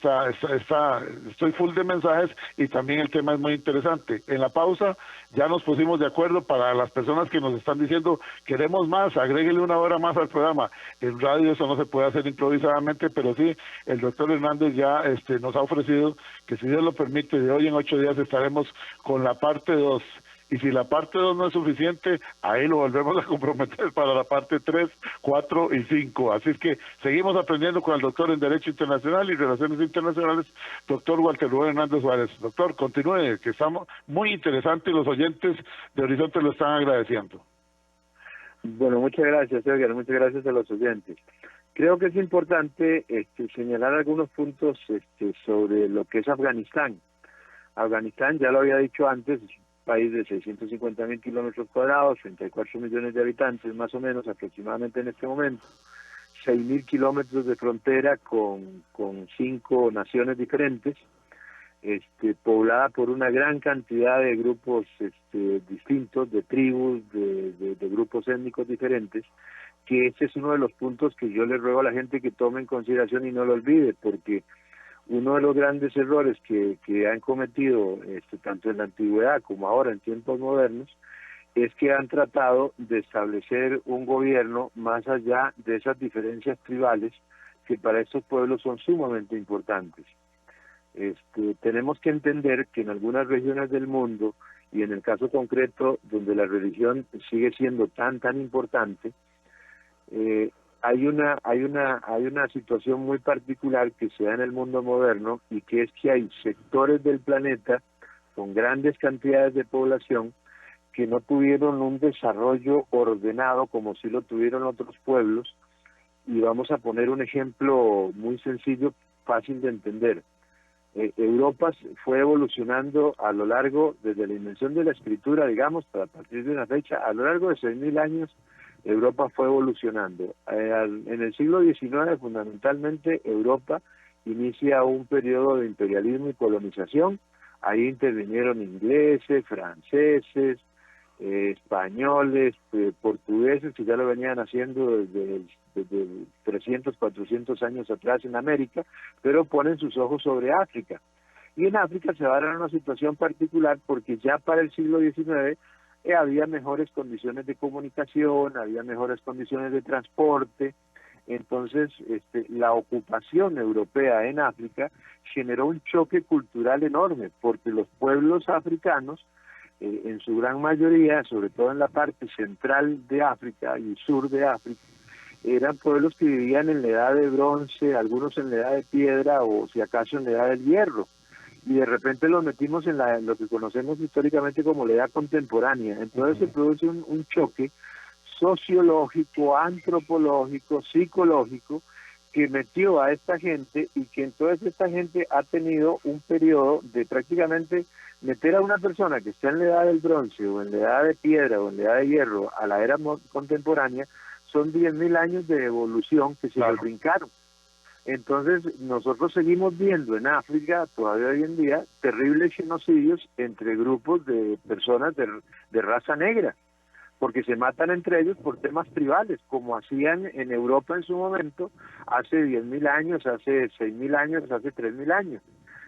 estoy full de mensajes y también el tema es muy interesante. En la pausa ya nos pusimos de acuerdo para las personas que nos están diciendo queremos más, agréguele una hora más al programa. En radio eso no se puede hacer improvisadamente, pero sí, el doctor Hernández ya nos ha ofrecido que, si Dios lo permite, de hoy en 8 días estaremos con la parte 2. Y si la parte 2 no es suficiente, ahí lo volvemos a comprometer para la parte 3, 4 y 5. Así es que seguimos aprendiendo con el doctor en Derecho Internacional y Relaciones Internacionales, doctor Walter Rubén Hernández Juárez. Doctor, continúe, que estamos muy interesantes y los oyentes de Horizonte lo están agradeciendo. Bueno, muchas gracias, Edgar, muchas gracias a los oyentes. Creo que es importante señalar algunos puntos sobre lo que es Afganistán. Afganistán, ya lo había dicho antes, país de 650.000 kilómetros cuadrados, 34 millones de habitantes, más o menos aproximadamente en este momento, 6.000 kilómetros de frontera con 5 naciones diferentes, poblada por una gran cantidad de grupos distintos, de tribus, de grupos étnicos diferentes, que ese es uno de los puntos que yo le ruego a la gente que tome en consideración y no lo olvide, porque uno de los grandes errores que han cometido tanto en la antigüedad como ahora en tiempos modernos es que han tratado de establecer un gobierno más allá de esas diferencias tribales que para estos pueblos son sumamente importantes. Tenemos que entender que en algunas regiones del mundo, y en el caso concreto donde la religión sigue siendo tan importante, hay una situación muy particular que se da en el mundo moderno, y que es que hay sectores del planeta con grandes cantidades de población que no tuvieron un desarrollo ordenado como sí lo tuvieron otros pueblos. Y vamos a poner un ejemplo muy sencillo, fácil de entender. Europa fue evolucionando a lo largo, desde la invención de la escritura, digamos, a partir de una fecha, a lo largo de 6.000 años, Europa fue evolucionando. En el siglo XIX, fundamentalmente, Europa inicia un periodo de imperialismo y colonización. Ahí intervinieron ingleses, franceses, españoles, portugueses, que ya lo venían haciendo desde 300, 400 años atrás en América, pero ponen sus ojos sobre África. Y en África se va a dar una situación particular, porque ya para el siglo XIX había mejores condiciones de comunicación, había mejores condiciones de transporte. Entonces la ocupación europea en África generó un choque cultural enorme, porque los pueblos africanos, en su gran mayoría, sobre todo en la parte central de África y sur de África, eran pueblos que vivían en la edad de bronce, algunos en la edad de piedra, o si acaso en la edad del hierro. Y de repente los metimos en lo que conocemos históricamente como la edad contemporánea. Entonces se produce un choque sociológico, antropológico, psicológico, que metió a esta gente, y que entonces esta gente ha tenido un periodo de prácticamente meter a una persona que está en la edad del bronce, o en la edad de piedra, o en la edad de hierro, a la era contemporánea. Son 10.000 años de evolución que se los brincaron. Entonces nosotros seguimos viendo en África, todavía hoy en día, terribles genocidios entre grupos de personas de raza negra, porque se matan entre ellos por temas tribales, como hacían en Europa en su momento, hace 10.000 años, hace 6.000 años, hace 3.000 años.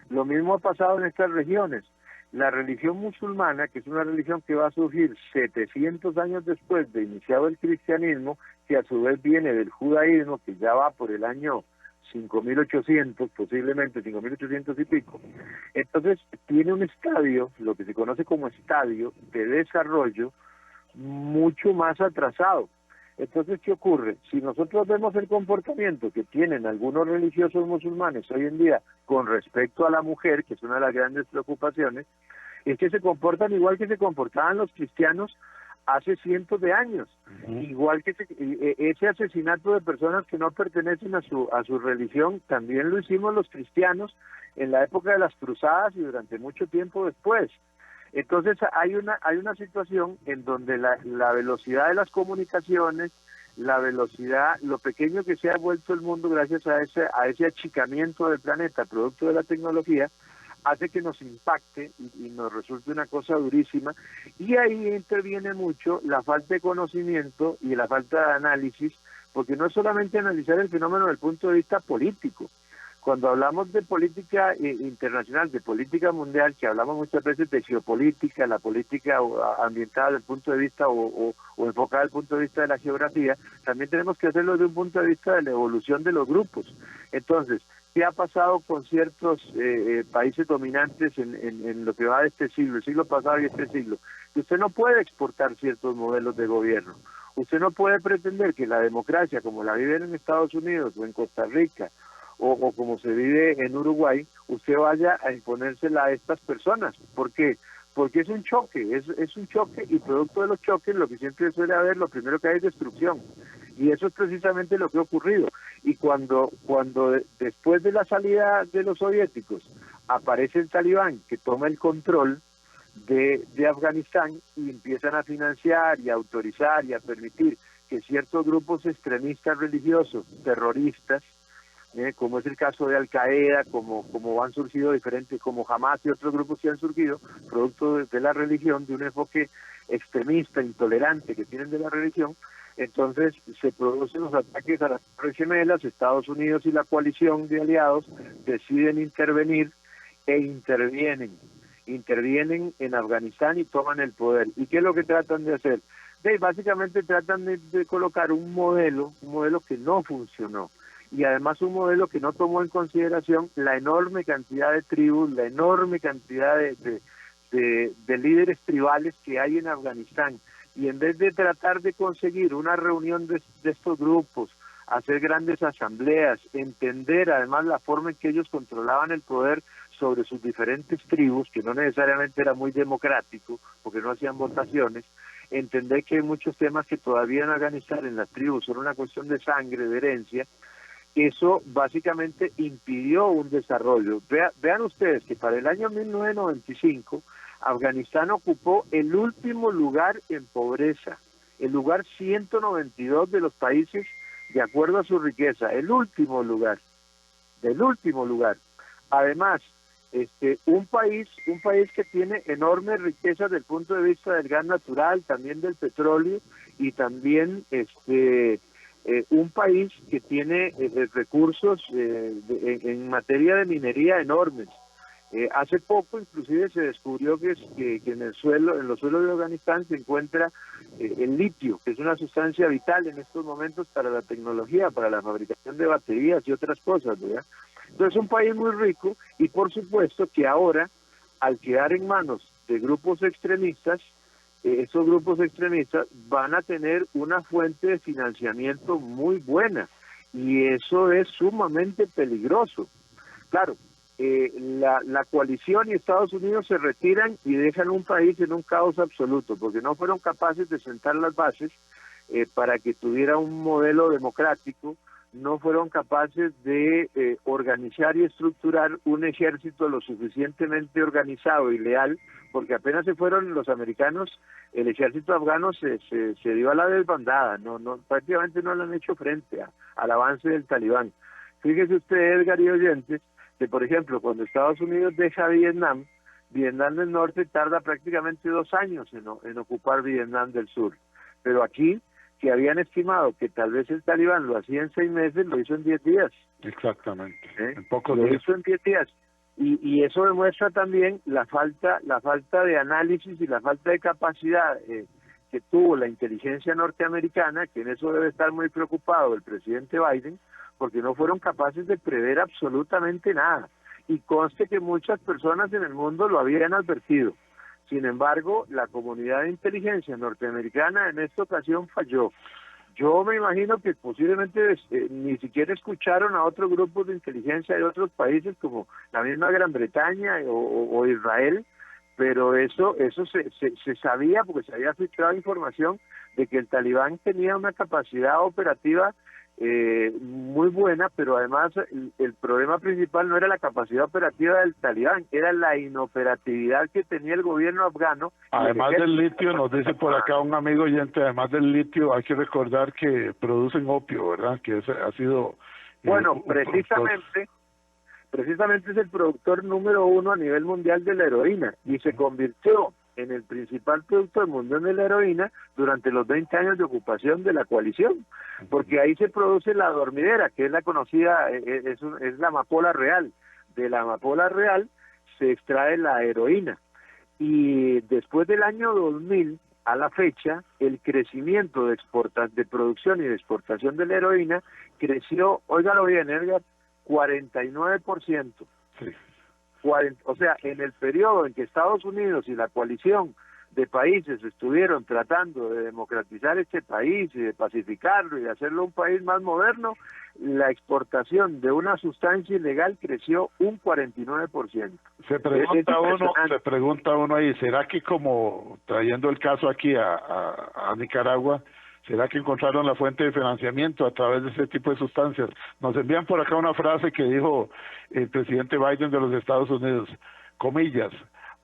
Lo mismo ha pasado en estas regiones. La religión musulmana, que es una religión que va a surgir 700 años después de iniciado el cristianismo, que a su vez viene del judaísmo, que ya va por el año 5.800, posiblemente 5.800 y pico. Entonces tiene un estadio, lo que se conoce como estadio de desarrollo, mucho más atrasado. Entonces, ¿qué ocurre? Si nosotros vemos el comportamiento que tienen algunos religiosos musulmanes hoy en día con respecto a la mujer, que es una de las grandes preocupaciones, es que se comportan igual que se comportaban los cristianos hace cientos de años. Igual que ese asesinato de personas que no pertenecen a su religión, también lo hicimos los cristianos en la época de las cruzadas y durante mucho tiempo después. Entonces hay una situación en donde la velocidad de las comunicaciones, la velocidad, lo pequeño que se ha vuelto el mundo gracias a ese achicamiento del planeta, producto de la tecnología, hace que nos impacte y nos resulte una cosa durísima, y ahí interviene mucho la falta de conocimiento y la falta de análisis, porque no es solamente analizar el fenómeno desde el punto de vista político. Cuando hablamos de política internacional, de política mundial, que hablamos muchas veces de geopolítica, la política ambiental desde el punto de vista o enfocada desde el punto de vista de la geografía, también tenemos que hacerlo desde un punto de vista de la evolución de los grupos. Entonces, ¿qué ha pasado con ciertos países dominantes en lo que va de este siglo, el siglo pasado y este siglo? Que usted no puede exportar ciertos modelos de gobierno. Usted no puede pretender que la democracia, como la viven en Estados Unidos o en Costa Rica, o como se vive en Uruguay, usted vaya a imponérsela a estas personas. ¿Por qué? Porque es un choque, es un choque, y producto de los choques lo que siempre suele haber, lo primero que hay es destrucción. Y eso es precisamente lo que ha ocurrido. Y cuando después de la salida de los soviéticos aparece el Talibán, que toma el control de Afganistán, y empiezan a financiar y a autorizar y a permitir que ciertos grupos extremistas religiosos, terroristas, como es el caso de Al-Qaeda, como han surgido diferentes, como Hamas y otros grupos que han surgido, producto de la religión, de un enfoque extremista, intolerante que tienen de la religión. Entonces se producen los ataques a las Torres Gemelas. Estados Unidos y la coalición de aliados deciden intervenir e intervienen en Afganistán y toman el poder. ¿Y qué es lo que tratan de hacer? Básicamente tratan de colocar un modelo que no funcionó, y además un modelo que no tomó en consideración la enorme cantidad de tribus, la enorme cantidad de líderes tribales que hay en Afganistán. Y en vez de tratar de conseguir una reunión de estos grupos, hacer grandes asambleas, entender además la forma en que ellos controlaban el poder sobre sus diferentes tribus, que no necesariamente era muy democrático, porque no hacían votaciones, entender que hay muchos temas que todavía en Afganistán, en las tribus, son una cuestión de sangre, de herencia. Eso básicamente impidió un desarrollo. Vean ustedes que para el año 1995, Afganistán ocupó el último lugar en pobreza, el lugar 192 de los países de acuerdo a su riqueza, el último lugar, del último lugar. Además, un país que tiene enormes riquezas desde el punto de vista del gas natural, también del petróleo, y también un país que tiene recursos en materia de minería enormes. Hace poco inclusive se descubrió que en los suelos de Afganistán se encuentra el litio, que es una sustancia vital en estos momentos para la tecnología, para la fabricación de baterías y otras cosas, ¿verdad? Entonces es un país muy rico, y por supuesto que ahora, al quedar en manos de grupos extremistas, esos grupos extremistas van a tener una fuente de financiamiento muy buena, y eso es sumamente peligroso. Claro, la coalición y Estados Unidos se retiran y dejan un país en un caos absoluto, porque no fueron capaces de sentar las bases para que tuviera un modelo democrático, no fueron capaces de organizar y estructurar un ejército lo suficientemente organizado y leal, porque apenas se fueron los americanos, el ejército afgano se dio a la desbandada, prácticamente no le han hecho frente al avance del Talibán. Fíjese usted, Edgar y oyentes, que por ejemplo, cuando Estados Unidos deja Vietnam del Norte tarda prácticamente 2 años en ocupar Vietnam del Sur, pero aquí, que habían estimado que tal vez el Talibán lo hacía en 6 meses, lo hizo en 10 días. Exactamente. En pocos días. Lo hizo en 10 días. Y eso demuestra también la falta de análisis y la falta de capacidad que tuvo la inteligencia norteamericana, que en eso debe estar muy preocupado el presidente Biden, porque no fueron capaces de prever absolutamente nada. Y conste que muchas personas en el mundo lo habían advertido. Sin embargo, la comunidad de inteligencia norteamericana en esta ocasión falló. Yo me imagino que posiblemente ni siquiera escucharon a otros grupos de inteligencia de otros países como la misma Gran Bretaña o Israel, pero eso se sabía porque se había filtrado información de que el Talibán tenía una capacidad operativa muy buena, pero además el problema principal no era la capacidad operativa del Talibán, era la inoperatividad que tenía el gobierno afgano. Además del litio, nos dice por acá un amigo oyente, además del litio hay que recordar que producen opio, ¿verdad? Que ese ha sido... Bueno, precisamente es el productor número 1 a nivel mundial de la heroína y se convirtió en el principal productor mundial de la heroína durante los 20 años de ocupación de la coalición, porque ahí se produce la dormidera, que es la conocida, es la amapola real. De la amapola real se extrae la heroína. Y después del año 2000 a la fecha, el crecimiento de producción y de exportación de la heroína creció, óigalo bien, Edgar, 49%. Sí. O sea, en el periodo en que Estados Unidos y la coalición de países estuvieron tratando de democratizar este país y de pacificarlo y de hacerlo un país más moderno, la exportación de una sustancia ilegal creció un 49%. Se pregunta uno ahí, ¿será que como trayendo el caso aquí a Nicaragua, ¿será que encontraron la fuente de financiamiento a través de ese tipo de sustancias? Nos envían por acá una frase que dijo el presidente Biden de los Estados Unidos, comillas,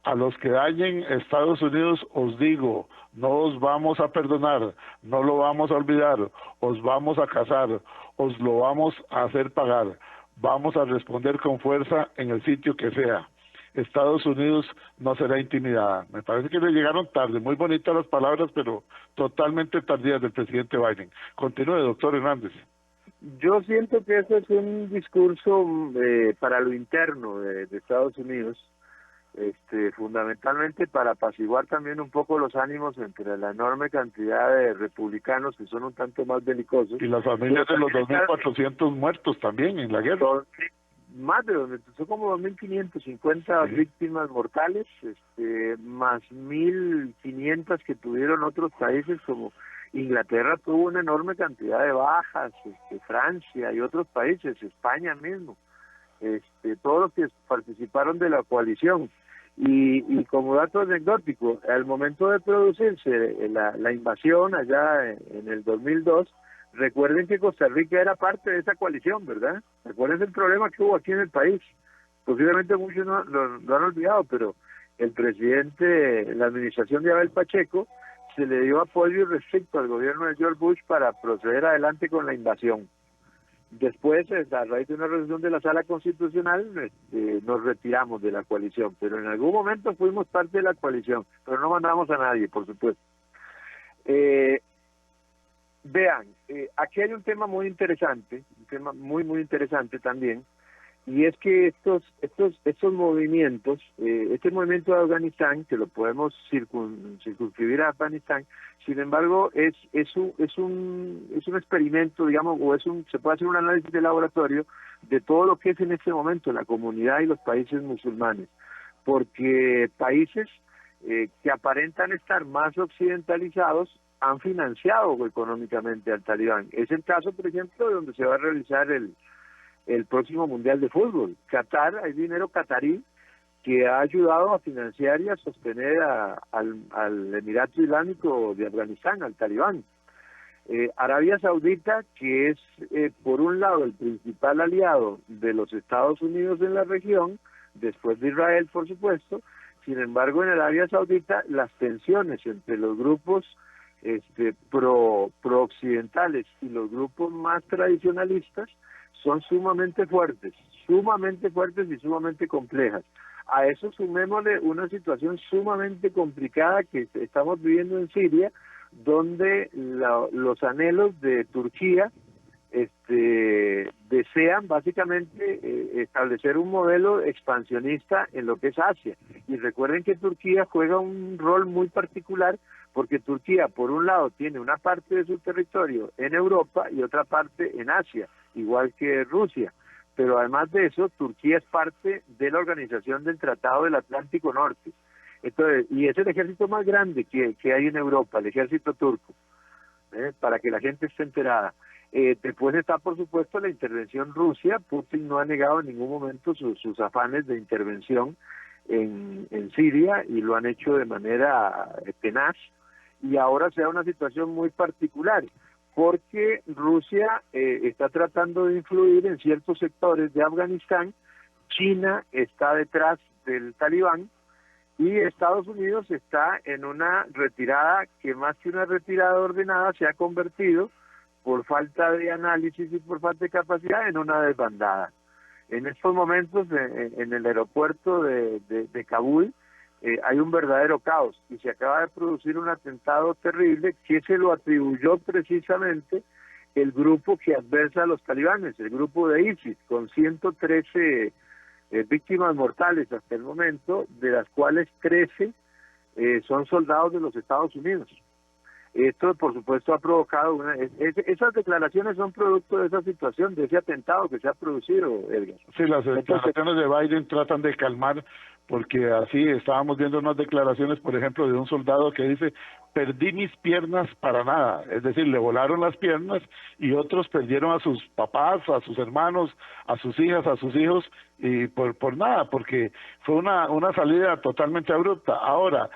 a los que dañen Estados Unidos os digo, no os vamos a perdonar, no lo vamos a olvidar, os vamos a cazar, os lo vamos a hacer pagar, vamos a responder con fuerza en el sitio que sea. Estados Unidos no será intimidada. Me parece que le llegaron tarde, muy bonitas las palabras, pero totalmente tardías del presidente Biden. Continúe, doctor Hernández. Yo siento que eso es un discurso para lo interno de Estados Unidos, fundamentalmente para apaciguar también un poco los ánimos entre la enorme cantidad de republicanos que son un tanto más belicosos. Y las familias de los 2.400 muertos también en la guerra. Más son como 2.550 víctimas mortales, más 1.500 que tuvieron otros países como Inglaterra tuvo una enorme cantidad de bajas, Francia y otros países, España mismo, todos los que participaron de la coalición. Y como dato anecdótico, al momento de producirse la invasión allá en el 2002, recuerden que Costa Rica era parte de esa coalición, ¿verdad? Recuerden el problema que hubo aquí en el país. Posiblemente muchos no lo han olvidado, pero el presidente, la administración de Abel Pacheco, se le dio apoyo irrestricto al gobierno de George Bush para proceder adelante con la invasión. Después, a raíz de una resolución de la Sala Constitucional, nos retiramos de la coalición, pero en algún momento fuimos parte de la coalición, pero no mandamos a nadie, por supuesto. Vean, aquí hay un tema muy interesante, un tema muy interesante también, y es que estos movimientos, este movimiento de Afganistán, que lo podemos circunscribir a Afganistán, sin embargo es un experimento, digamos, se puede hacer un análisis de laboratorio de todo lo que es en este momento la comunidad y los países musulmanes, porque países que aparentan estar más occidentalizados han financiado económicamente al Talibán. Es el caso, por ejemplo, de donde se va a realizar el próximo Mundial de Fútbol. Qatar, hay dinero catarí que ha ayudado a financiar y a sostener al Emirato Islámico de Afganistán, al Talibán. Arabia Saudita, que es por un lado el principal aliado de los Estados Unidos en la región, después de Israel, por supuesto. Sin embargo, en Arabia Saudita las tensiones entre los grupos pro-occidentales y los grupos más tradicionalistas son sumamente fuertes y sumamente complejas. A eso sumémosle una situación sumamente complicada que estamos viviendo en Siria, donde los anhelos de Turquía desean básicamente establecer un modelo expansionista en lo que es Asia. Y recuerden que Turquía juega un rol muy particular porque Turquía, por un lado, tiene una parte de su territorio en Europa y otra parte en Asia, igual que Rusia. Pero además de eso, Turquía es parte de la organización del Tratado del Atlántico Norte. Entonces, y es el ejército más grande que hay en Europa, el ejército turco. para que la gente esté enterada. Después está, por supuesto, la intervención Rusia. Putin no ha negado en ningún momento sus afanes de intervención en Siria y lo han hecho de manera tenaz. Y ahora se da una situación muy particular, porque Rusia está tratando de influir en ciertos sectores de Afganistán, China está detrás del Talibán y Estados Unidos está en una retirada que más que una retirada ordenada se ha convertido, por falta de análisis y por falta de capacidad, en una desbandada. En estos momentos en el aeropuerto de Kabul hay un verdadero caos y se acaba de producir un atentado terrible que se lo atribuyó precisamente el grupo que adversa a los talibanes, el grupo de ISIS, con 113 víctimas mortales hasta el momento, de las cuales 13 son soldados de los Estados Unidos. Esto, por supuesto, ha provocado esas declaraciones son producto de esa situación, de ese atentado que se ha producido, Edgar. Sí, las declaraciones de Biden tratan de calmar, porque así estábamos viendo unas declaraciones, por ejemplo, de un soldado que dice: perdí mis piernas para nada, es decir, le volaron las piernas, y otros perdieron a sus papás, a sus hermanos, a sus hijas, a sus hijos, y por nada, porque fue una salida totalmente abrupta. Ahora,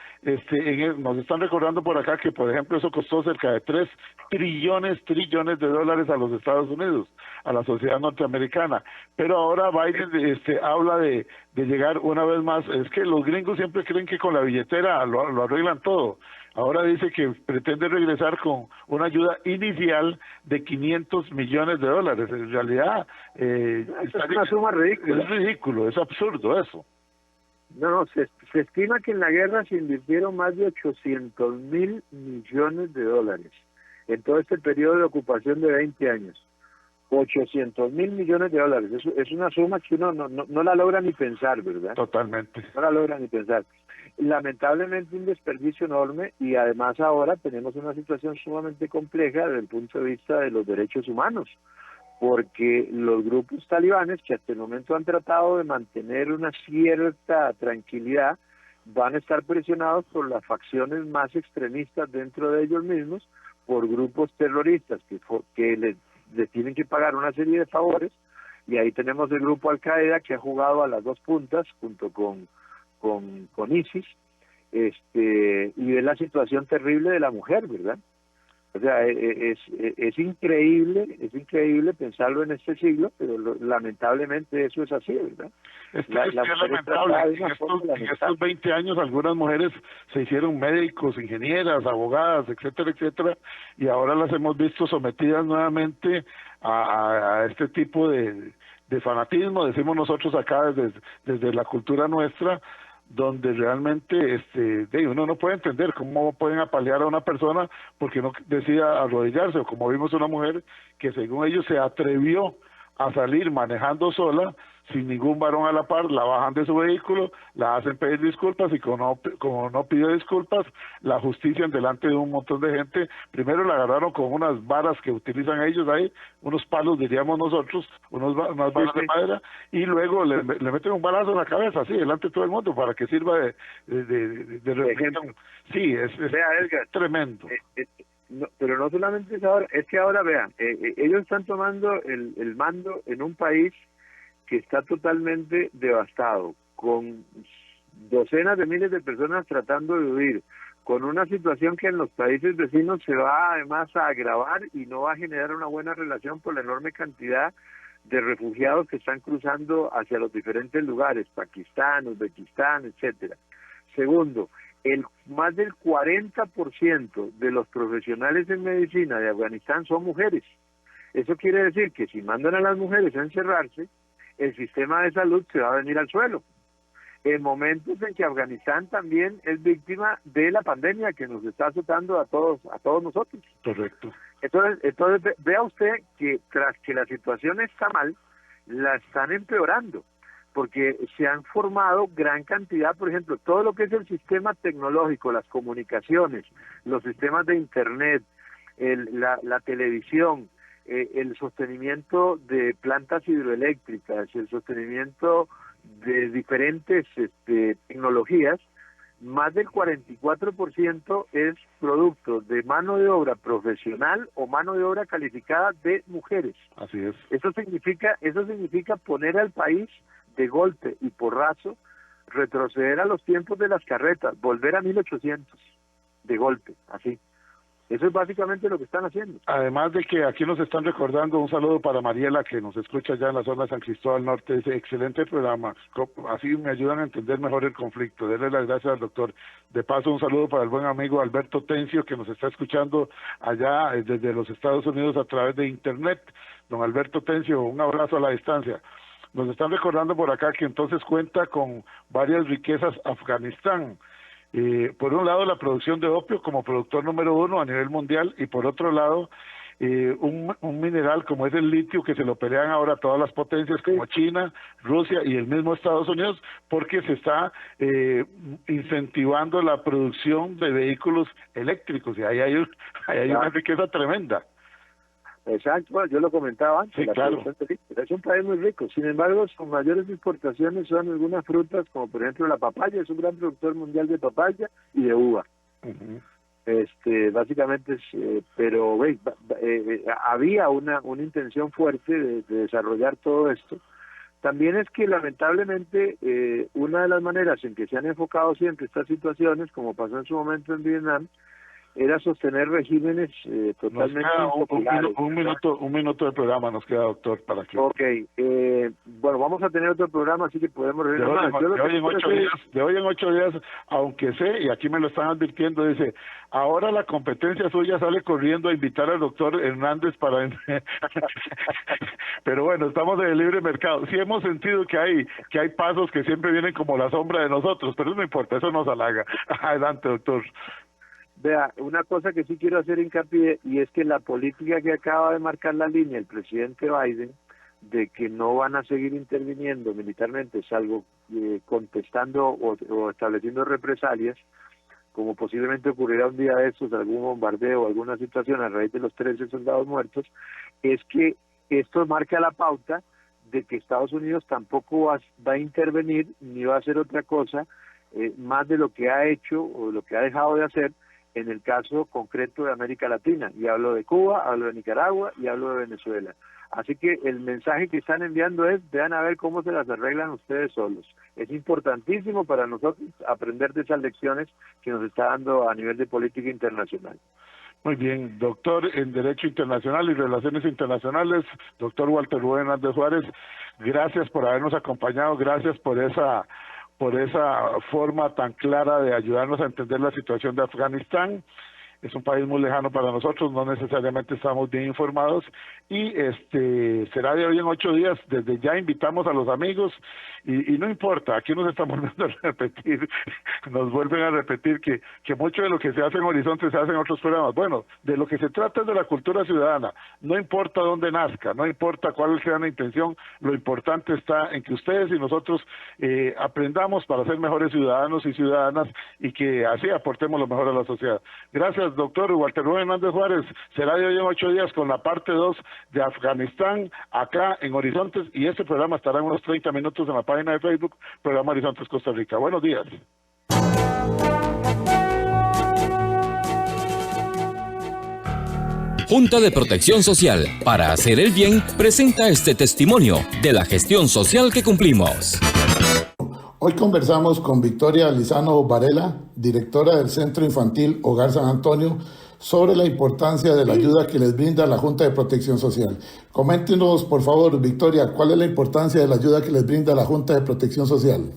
nos están recordando por acá que, por ejemplo, eso costó cerca de 3 trillones de dólares a los Estados Unidos, a la sociedad norteamericana, pero ahora Biden habla de llegar una vez más. Es que los gringos siempre creen que con la billetera lo arreglan todo. Ahora dice que pretende regresar con una ayuda inicial de $500 millones. En realidad, es una suma ridícula. Es ridículo, es absurdo eso. No, se estima que en la guerra se invirtieron más de $800.000 millones en todo este periodo de ocupación de 20 años. $800.000 millones. Eso es una suma que uno no la logra ni pensar, ¿verdad? Totalmente. No la logra ni pensar. Lamentablemente un desperdicio enorme, y además ahora tenemos una situación sumamente compleja desde el punto de vista de los derechos humanos, porque los grupos talibanes, que hasta el momento han tratado de mantener una cierta tranquilidad, van a estar presionados por las facciones más extremistas dentro de ellos mismos, por grupos terroristas que les tienen que pagar una serie de favores, y ahí tenemos el grupo Al-Qaeda, que ha jugado a las dos puntas junto con ISIS, y es la situación terrible de la mujer, ¿verdad? O sea, es increíble pensarlo en este siglo, pero lamentablemente eso es así, ¿verdad? Es lamentable. En estos 20 años algunas mujeres se hicieron médicos, ingenieras, abogadas, etcétera, etcétera, y ahora las hemos visto sometidas nuevamente a este tipo de fanatismo, decimos nosotros acá desde la cultura nuestra, donde realmente uno no puede entender cómo pueden apalear a una persona porque no decida arrodillarse, o como vimos una mujer que según ellos se atrevió a salir manejando sola, sin ningún varón a la par, la bajan de su vehículo, la hacen pedir disculpas, y como no pidió disculpas, la justicia en delante de un montón de gente, primero la agarraron con unas varas que utilizan ellos ahí, unos palos diríamos nosotros, unas varas de madera, y luego le meten un balazo en la cabeza, así, delante de todo el mundo, para que sirva de reflexión. Sí, es tremendo. No, pero no solamente es ahora, es que ahora vean, ellos están tomando el mando en un país que está totalmente devastado, con docenas de miles de personas tratando de huir, con una situación que en los países vecinos se va además a agravar y no va a generar una buena relación por la enorme cantidad de refugiados que están cruzando hacia los diferentes lugares, Pakistán, Uzbekistán, etcétera. Segundo, más del 40% de los profesionales en medicina de Afganistán son mujeres. Eso quiere decir que si mandan a las mujeres a encerrarse, el sistema de salud se va a venir al suelo. En momentos en que Afganistán también es víctima de la pandemia que nos está azotando a todos nosotros. Correcto. Entonces vea usted que tras que la situación está mal, la están empeorando, porque se han formado gran cantidad, por ejemplo, todo lo que es el sistema tecnológico, las comunicaciones, los sistemas de internet, la televisión, el sostenimiento de plantas hidroeléctricas, el sostenimiento de diferentes tecnologías, más del 44% es producto de mano de obra profesional o mano de obra calificada de mujeres. Así es. Eso significa poner al país de golpe y porrazo, retroceder a los tiempos de las carretas, volver a 1800 de golpe, así. Eso es básicamente lo que están haciendo. Además de que aquí nos están recordando, un saludo para Mariela, que nos escucha ya en la zona de San Cristóbal Norte, dice, excelente programa, así me ayudan a entender mejor el conflicto. Denle las gracias al doctor. De paso, un saludo para el buen amigo Alberto Tencio, que nos está escuchando allá desde los Estados Unidos a través de Internet. Don Alberto Tencio, un abrazo a la distancia. Nos están recordando por acá que entonces cuenta con varias riquezas Afganistán. Por un lado, la producción de opio como productor número 1 a nivel mundial, y por otro lado, un mineral como es el litio, que se lo pelean ahora todas las potencias como China, Rusia y el mismo Estados Unidos, porque se está incentivando la producción de vehículos eléctricos, y ahí hay una riqueza tremenda. Exacto, bueno, yo lo comentaba antes, sí, claro. Es un país muy rico. Sin embargo, sus mayores exportaciones son algunas frutas, como por ejemplo la papaya. Es un gran productor mundial de papaya y de uva. Básicamente pero había una intención fuerte de desarrollar todo esto. También es que lamentablemente una de las maneras en que se han enfocado siempre estas situaciones, como pasó en su momento en Vietnam, era sostener regímenes totalmente impopulares. Un minuto de programa nos queda, doctor, para que... Ok, bueno, vamos a tener otro programa, así que podemos reír más. De hoy en 8 días, aunque sé, y aquí me lo están advirtiendo, dice, ahora la competencia suya sale corriendo a invitar al doctor Hernández para... Pero bueno, estamos en el libre mercado. Sí hemos sentido que hay pasos que siempre vienen como la sombra de nosotros, pero no importa, eso nos halaga. Adelante, doctor. Vea, una cosa que sí quiero hacer hincapié, y es que la política que acaba de marcar la línea el presidente Biden, de que no van a seguir interviniendo militarmente, salvo contestando o estableciendo represalias, como posiblemente ocurrirá un día de estos, algún bombardeo o alguna situación a raíz de los 13 soldados muertos, es que esto marca la pauta de que Estados Unidos tampoco va a intervenir ni va a hacer otra cosa más de lo que ha hecho o lo que ha dejado de hacer en el caso concreto de América Latina, y hablo de Cuba, hablo de Nicaragua y hablo de Venezuela. Así que el mensaje que están enviando es, vean a ver cómo se las arreglan ustedes solos. Es importantísimo para nosotros aprender de esas lecciones que nos está dando a nivel de política internacional. Muy bien, doctor en Derecho Internacional y Relaciones Internacionales, doctor Walter Rubén Hernández Juárez, gracias por habernos acompañado, gracias por esa forma tan clara de ayudarnos a entender la situación de Afganistán. Es un país muy lejano para nosotros, no necesariamente estamos bien informados, y será de hoy en 8 días. Desde ya invitamos a los amigos, y no importa, aquí nos estamos volviendo a repetir, nos vuelven a repetir que mucho de lo que se hace en Horizonte se hace en otros programas. Bueno, de lo que se trata es de la cultura ciudadana, no importa dónde nazca, no importa cuál sea la intención, lo importante está en que ustedes y nosotros aprendamos para ser mejores ciudadanos y ciudadanas, y que así aportemos lo mejor a la sociedad. Gracias, doctor Walter Rubén Hernández Juárez. Será de hoy en 8 días con la parte 2 de Afganistán acá en Horizontes, y este programa estará en unos 30 minutos en la página de Facebook, programa Horizontes Costa Rica. Buenos días. Junta de Protección Social, para hacer el bien, presenta este testimonio de la gestión social que cumplimos. Hoy conversamos con Victoria Lizano Varela, directora del Centro Infantil Hogar San Antonio, sobre la importancia de la ayuda que les brinda la Junta de Protección Social. Coméntenos, por favor, Victoria, ¿cuál es la importancia de la ayuda que les brinda la Junta de Protección Social?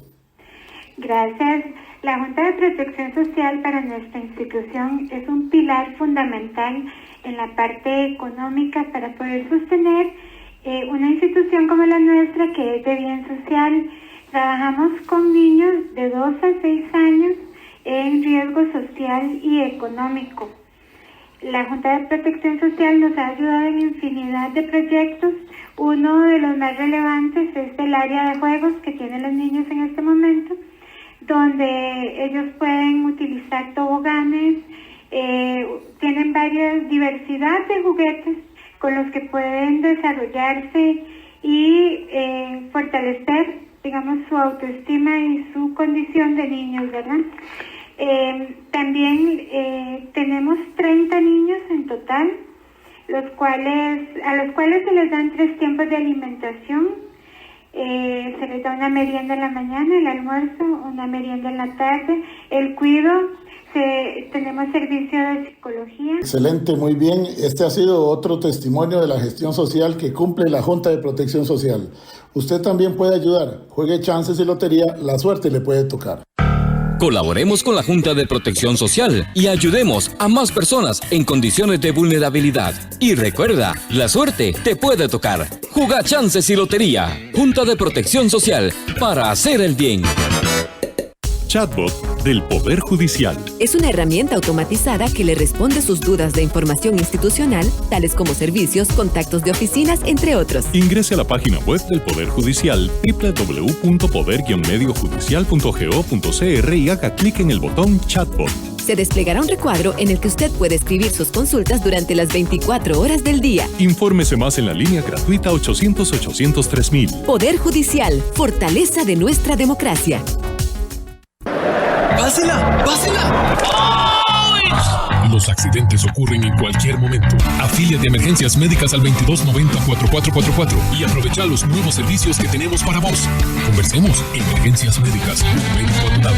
Gracias. La Junta de Protección Social para nuestra institución es un pilar fundamental en la parte económica para poder sostener una institución como la nuestra, que es de bien social. Trabajamos con niños de 2 a 6 años en riesgo social y económico. La Junta de Protección Social nos ha ayudado en infinidad de proyectos. Uno de los más relevantes es el área de juegos que tienen los niños en este momento, donde ellos pueden utilizar toboganes, tienen varias diversidad de juguetes con los que pueden desarrollarse y fortalecer, digamos, su autoestima y su condición de niños, ¿verdad? También tenemos 30 niños en total, a los cuales se les dan 3 tiempos de alimentación. Se les da una merienda en la mañana, el almuerzo, una merienda en la tarde, el cuido. Tenemos servicio de psicología. Excelente, muy bien. Este ha sido otro testimonio de la gestión social que cumple la Junta de Protección Social. Usted también puede ayudar. Juegue chances y lotería, la suerte le puede tocar. Colaboremos con la Junta de Protección Social y ayudemos a más personas en condiciones de vulnerabilidad. Y recuerda, la suerte te puede tocar. Juga chances y lotería. Junta de Protección Social, para hacer el bien. Chatbot del Poder Judicial. Es una herramienta automatizada que le responde sus dudas de información institucional, tales como servicios, contactos de oficinas, entre otros. Ingrese a la página web del Poder Judicial www.poder-judicial.go.cr y haga clic en el botón Chatbot. Se desplegará un recuadro en el que usted puede escribir sus consultas durante las 24 horas del día. Infórmese más en la línea gratuita 800-803-000. Poder Judicial, fortaleza de nuestra democracia. ¡Pásela! ¡Pásela! Los accidentes ocurren en cualquier momento. Afíliate a Emergencias Médicas al 2290-4444 y aprovecha los nuevos servicios que tenemos para vos. Conversemos. Emergencias Médicas. Médico a tu lado.